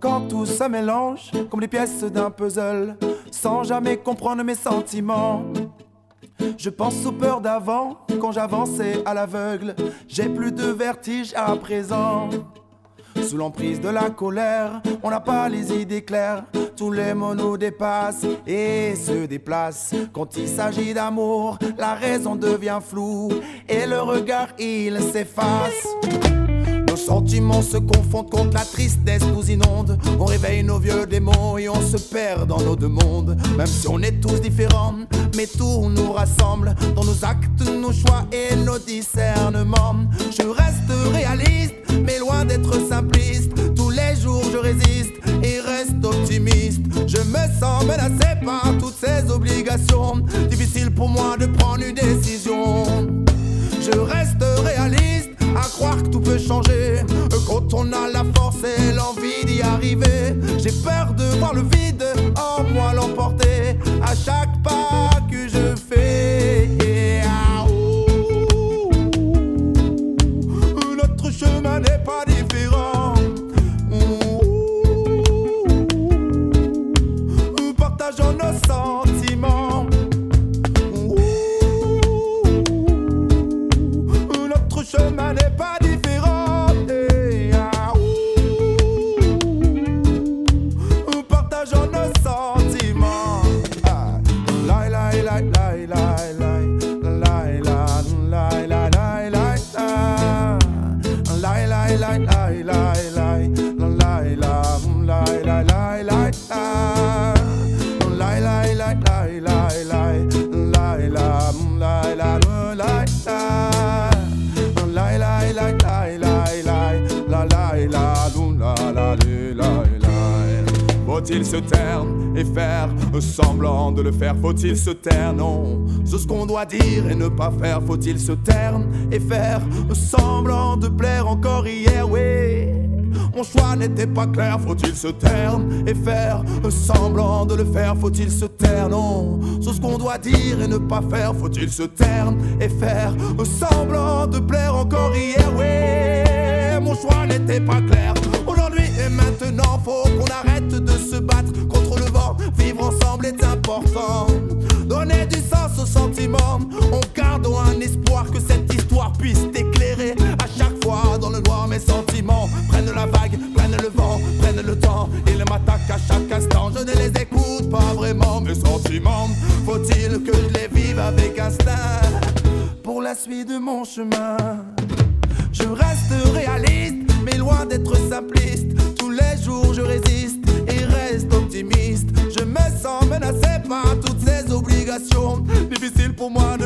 quand tout se mélange comme les pièces d'un puzzle, sans jamais comprendre mes sentiments. Je pense aux peurs d'avant, quand j'avançais à l'aveugle. J'ai plus de vertige à présent. Sous l'emprise de la colère, on n'a pas les idées claires. Tous les mots nous dépassent et se déplacent. Quand il s'agit d'amour, la raison devient floue et le regard il s'efface. Nos sentiments se confondent quand la tristesse nous inonde. On réveille nos vieux démons et on se perd dans nos deux mondes. Même si on est tous différents, mais tout nous rassemble dans nos actes, nos choix et nos discernements. Je reste réaliste, mais loin d'être simpliste. Tous les jours je résiste et reste optimiste. Je me sens menacé par toutes ces obligations. Difficile pour moi de prendre une décision. Je reste réaliste, à croire que tout peut changer quand on a la force et l'envie d'y arriver. J'ai peur de voir le vide en moi l'emporter à chaque pas que je fais. Notre chemin n'est pas différent. Partageons nos sentiments. Notre chemin n'est pas différent. Partageons nos sentiments. La la la la la la la la la la la la. La la la la la la la la la la la. Faut-il se taire et faire semblant de le faire? Faut-il se taire? Non, c'est ce qu'on doit dire et ne pas faire. Faut-il se taire et faire semblant de plaire encore hier? Oui, mon choix n'était pas clair. Faut-il se taire et faire semblant de le faire? Faut-il se taire? Non, c'est ce qu'on doit dire et ne pas faire. Faut-il se taire et faire semblant de plaire encore hier? Oui, mon choix n'était pas clair. Aujourd'hui et maintenant, faut qu'on arrête de se battre contre le vent. Vivre ensemble est important. Donner du sens aux sentiments. On garde un espoir que cette histoire puisse t'éclairer. À chaque fois dans le noir, mes sentiments prennent la vague, prennent le vent, prennent le temps. Ils m'attaquent à chaque instant. Je ne les écoute pas vraiment, mes sentiments. Faut-il que je les vive avec instinct pour la suite de mon chemin? Je reste réaliste, mais loin d'être simpliste. Tous les jours je résiste et reste optimiste. Je me sens menacé par toutes ces obligations. Difficile pour moi de